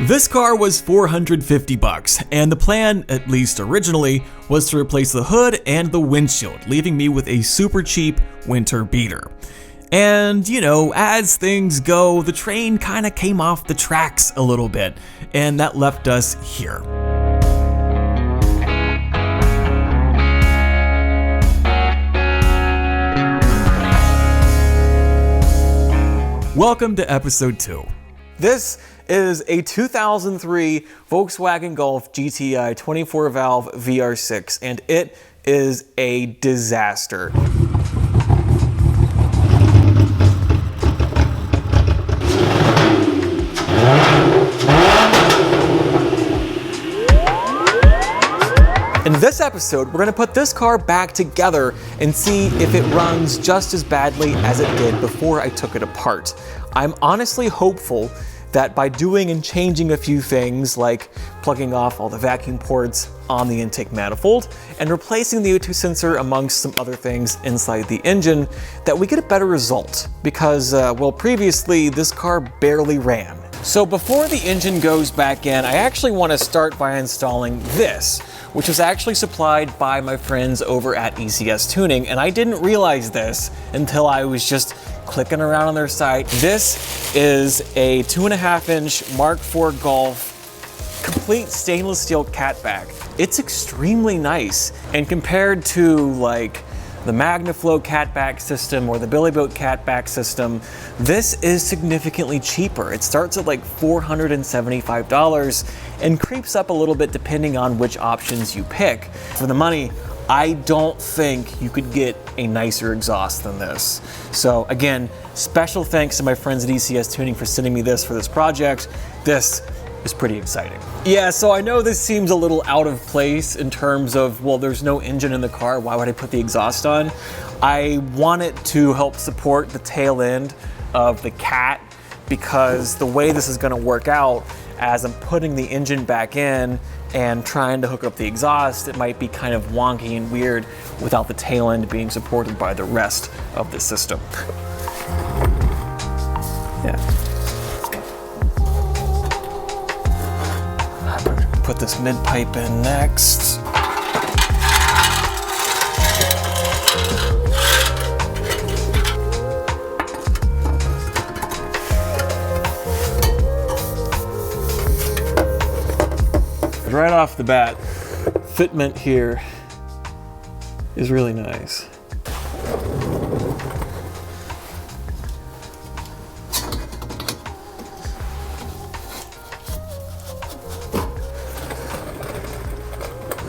This car was $450, and the plan, at least originally, was to replace the hood and the windshield, leaving me with a super cheap winter beater. And, you know, as things go, the train kind of came off the tracks a little bit, and that left us here. Welcome to episode 2. This is a 2003 Volkswagen Golf GTI 24-valve VR6, and it is a disaster. In this episode, we're going to put this car back together and see if it runs just as badly as it did before I took it apart. I'm honestly hopeful that by doing and changing a few things, like plugging off all the vacuum ports on the intake manifold and replacing the O2 sensor amongst some other things inside the engine, that we get a better result because, well, previously this car barely ran. So before the engine goes back in, I actually want to start by installing this, which was actually supplied by my friends over at ECS Tuning, and I didn't realize this until I was just clicking around on their site. This is a 2.5-inch Mark IV Golf complete stainless steel catback. It's extremely nice, and compared to like the MagnaFlow catback system or the Billy Boat catback system, this is significantly cheaper. It starts at like $475 and creeps up a little bit depending on which options you pick. For the money, I don't think you could get a nicer exhaust than this. So again, special thanks to my friends at ECS Tuning for sending me this for this project. This is pretty exciting. Yeah, so I know this seems a little out of place in terms of, well, there's no engine in the car, why would I put the exhaust on? I want it to help support the tail end of the Cat, because the way this is gonna work out, as I'm putting the engine back in and trying to hook up the exhaust, it might be kind of wonky and weird without the tail end being supported by the rest of the system. Yeah. Put this mid pipe in next. Right off the bat, fitment here is really nice.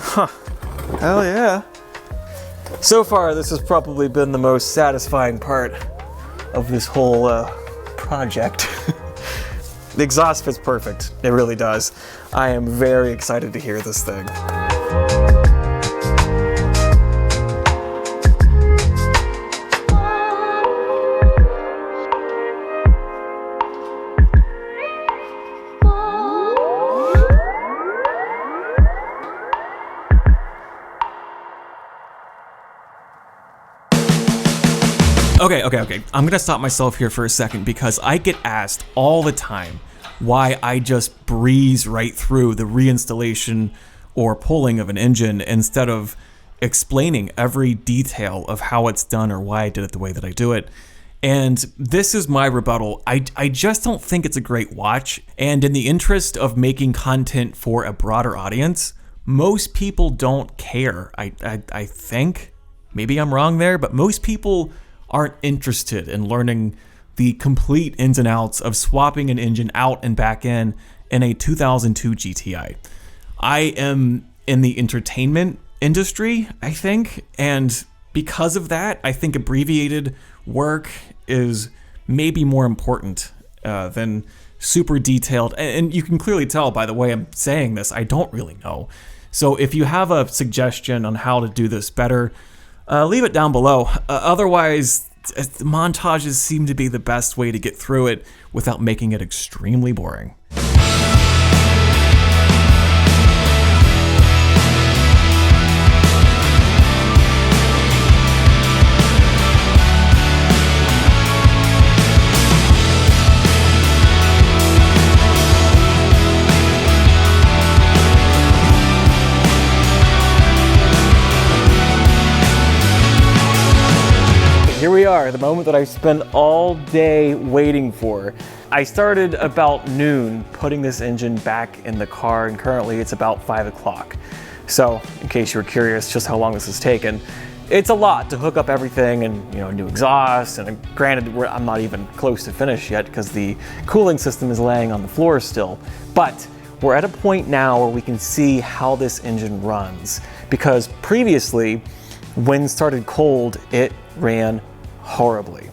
Huh, hell yeah. So far, this has probably been the most satisfying part of this whole project. The exhaust fits perfect, it really does. I am very excited to hear this thing. Okay. I'm gonna stop myself here for a second because I get asked all the time why I just breeze right through the reinstallation or pulling of an engine instead of explaining every detail of how it's done or why I did it the way that I do it. And this is my rebuttal. I just don't think it's a great watch. And in the interest of making content for a broader audience, most people don't care. I think, maybe I'm wrong there, but most people aren't interested in learning the complete ins and outs of swapping an engine out and back in a 2002 GTI. I am in the entertainment industry, I think, and because of that, I think abbreviated work is maybe more important than super detailed. And you can clearly tell by the way I'm saying this, I don't really know. So if you have a suggestion on how to do this better, leave it down below. Otherwise, montages seem to be the best way to get through it without making it extremely boring. are, the moment that I spent all day waiting for. I started about noon putting this engine back in the car, and currently it's about 5 o'clock. So, in case you were curious just how long this has taken, it's a lot to hook up everything and, new exhaust, and granted, I'm not even close to finish yet because the cooling system is laying on the floor still. But we're at a point now where we can see how this engine runs, because previously, when it started cold, it ran horribly.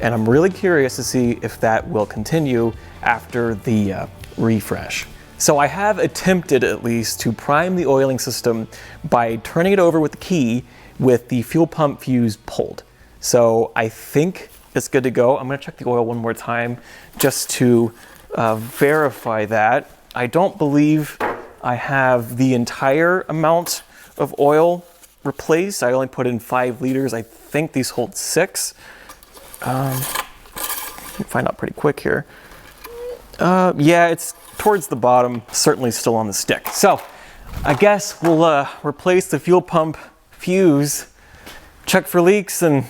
And I'm really curious to see if that will continue after the refresh. So I have attempted at least to prime the oiling system by turning it over with the key with the fuel pump fuse pulled. So I think it's good to go. I'm gonna check the oil one more time just to verify that. I don't believe I have the entire amount of oil replaced. I only put in 5 liters. I think these hold 6. Find out pretty quick here. Yeah, it's towards the bottom, certainly still on the stick. So I guess we'll replace the fuel pump fuse, check for leaks, and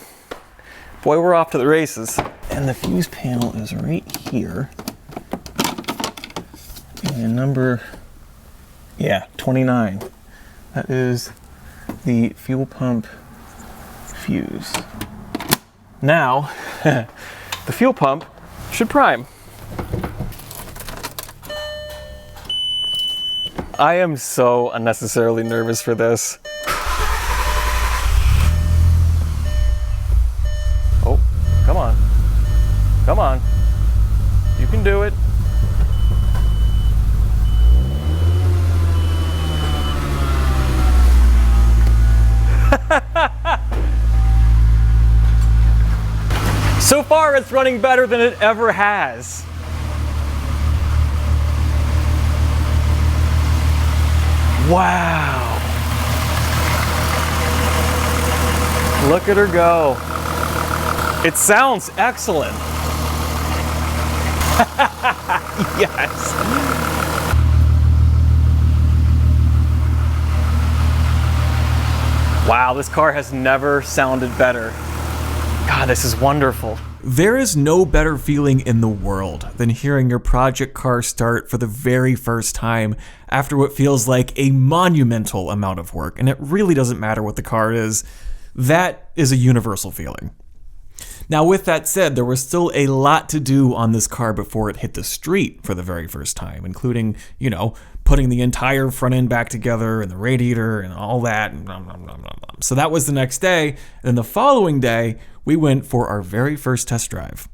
boy, we're off to the races. And the fuse panel is right here. And number, 29. That is the fuel pump fuse. Now, the fuel pump should prime. I am so unnecessarily nervous for this. Oh, come on. Come on. You can do it. So far, it's running better than it ever has. Wow. Look at her go. It sounds excellent. Yes. Wow, this car has never sounded better. God, this is wonderful. There is no better feeling in the world than hearing your project car start for the very first time after what feels like a monumental amount of work, and it really doesn't matter what the car is. That is a universal feeling. Now, with that said, there was still a lot to do on this car before it hit the street for the very first time, including, putting the entire front end back together and the radiator and all that. So that was the next day. And then the following day, we went for our very first test drive.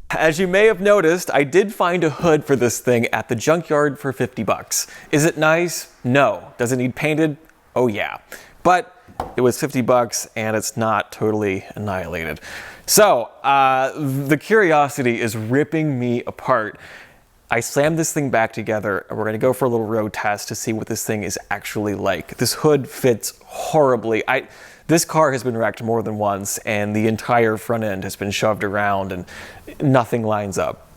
As you may have noticed, I did find a hood for this thing at the junkyard for 50 bucks. Is it nice? No. Does it need painted? Oh yeah. But it was 50 bucks and it's not totally annihilated. So the curiosity is ripping me apart. I slammed this thing back together and we're gonna go for a little road test to see what this thing is actually like. This hood fits horribly. This car has been wrecked more than once and the entire front end has been shoved around and nothing lines up.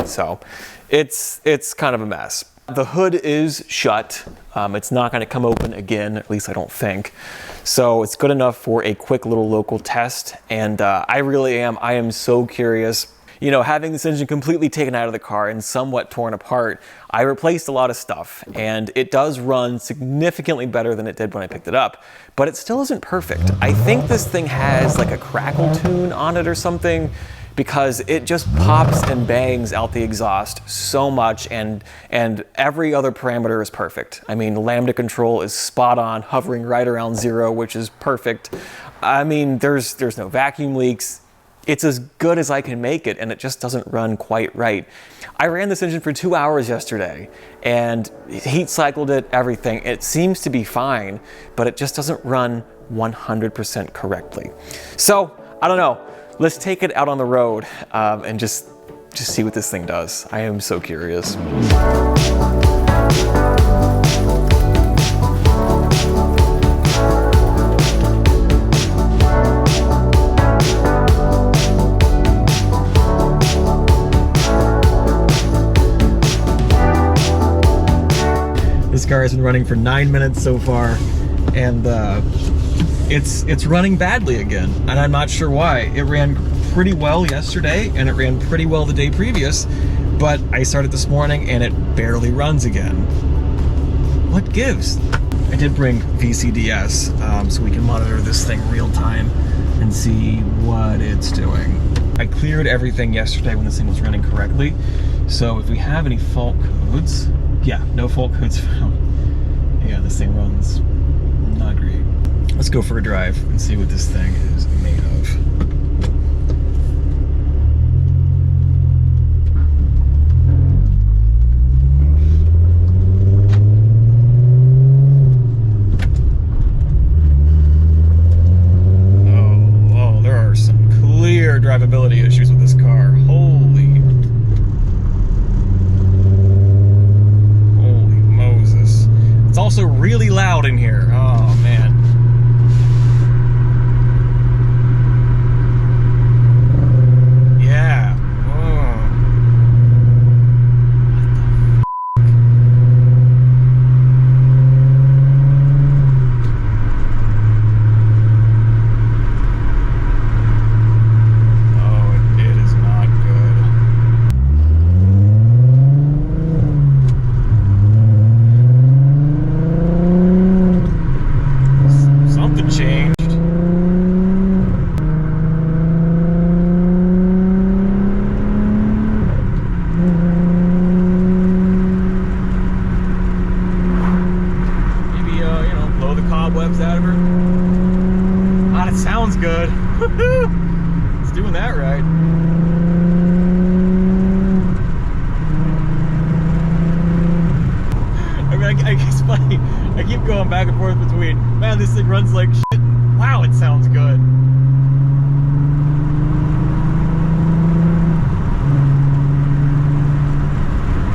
So it's kind of a mess. The hood is shut. It's not gonna come open again, at least I don't think. So it's good enough for a quick little local test. And I am so curious. Having this engine completely taken out of the car and somewhat torn apart, I replaced a lot of stuff and it does run significantly better than it did when I picked it up, but it still isn't perfect. I think this thing has like a crackle tune on it or something, because it just pops and bangs out the exhaust so much, and every other parameter is perfect. I mean, lambda control is spot on, hovering right around 0, which is perfect. I mean, there's no vacuum leaks. It's as good as I can make it, and it just doesn't run quite right. I ran this engine for 2 hours yesterday and heat cycled it, everything. It seems to be fine, but it just doesn't run 100% correctly. So, I don't know. Let's take it out on the road and just see what this thing does. I am so curious. This car has been running for 9 minutes so far, and it's running badly again, and I'm not sure why. It ran pretty well yesterday, and it ran pretty well the day previous, but I started this morning and it barely runs again. What gives? I did bring VCDS, so we can monitor this thing real time and see what it's doing. I cleared everything yesterday when this thing was running correctly, so if we have any fault codes, yeah, no fault codes found. Yeah, this thing runs not great. Let's go for a drive and see what this thing is made of. Oh, there are some clear drivability issues with this car. Holy Moses. It's also really loud in here. Oh, man. Yeah. Cobwebs out of her. Ah, it sounds good. It's doing that right. I mean, I guess funny. I keep going back and forth between, man, this thing runs like shit. Wow, it sounds good.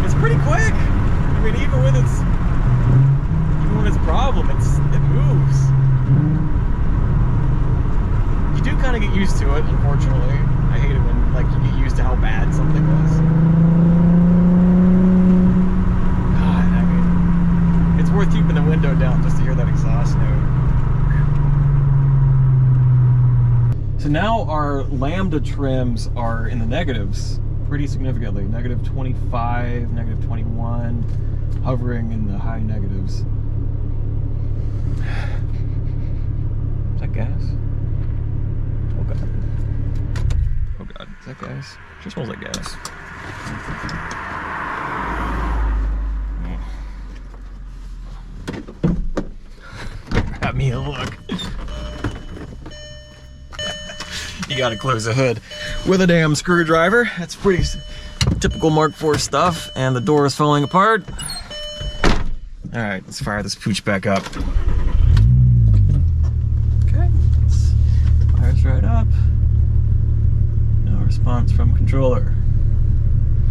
It's pretty quick. I mean, even with its problem, it moves. You do kind of get used to it, unfortunately. I hate it when like you get used to how bad something was. God, I mean, it's worth keeping the window down just to hear that exhaust note. So now our Lambda trims are in the negatives pretty significantly. Negative 25, negative 21, hovering in the high negatives. Is that gas? Oh god. Oh god, is that gas? Sure smells like gas. Got me a look. You gotta close the hood with a damn screwdriver. That's pretty typical Mark IV stuff, and the door is falling apart. Alright, let's fire this pooch back up. Right up. No response from controller.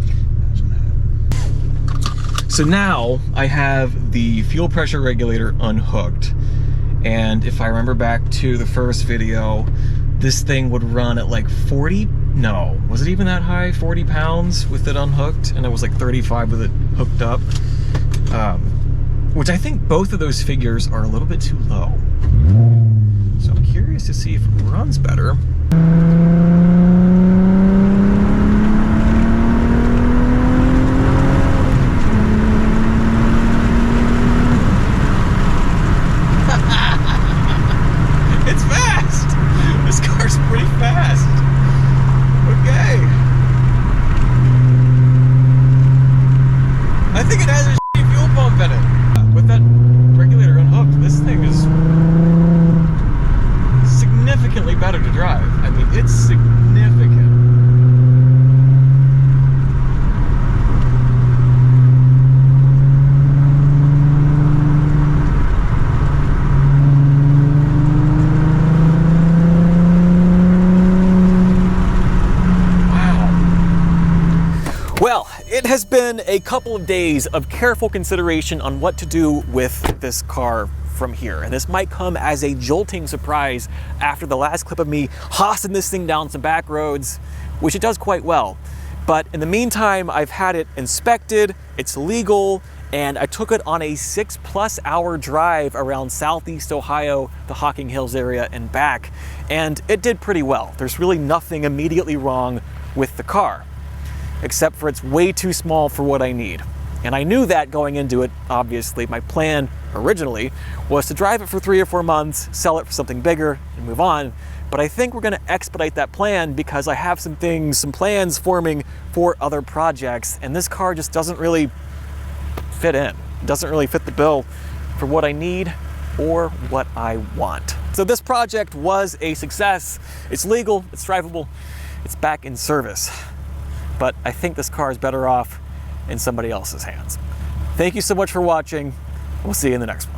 Imagine that. So now I have the fuel pressure regulator unhooked, and if I remember back to the first video, this thing would run at like 40, no, was it even that high? 40 pounds with it unhooked, and it was like 35 with it hooked up, which I think both of those figures are a little bit too low. So I'm curious to see if it runs better. It's fast! This car's pretty fast. Okay. I think it has a shitty fuel pump in it. With that regulator unhooked, this thing is significantly better to drive. I mean, it's significant. Wow. Well, it has been a couple of days of careful consideration on what to do with this car from here, and this might come as a jolting surprise after the last clip of me hossing this thing down some back roads, which it does quite well. But in the meantime, I've had it inspected, it's legal, and I took it on a 6+ hour drive around Southeast Ohio, the Hocking Hills area and back, and it did pretty well. There's really nothing immediately wrong with the car, except for it's way too small for what I need. And I knew that going into it, obviously. My plan originally was to drive it for 3 or 4 months, sell it for something bigger, and move on. But I think we're gonna expedite that plan because I have some plans forming for other projects, and this car just doesn't really fit in. It doesn't really fit the bill for what I need or what I want. So this project was a success. It's legal, it's drivable, it's back in service. But I think this car is better off in somebody else's hands. Thank you so much for watching. We'll see you in the next one.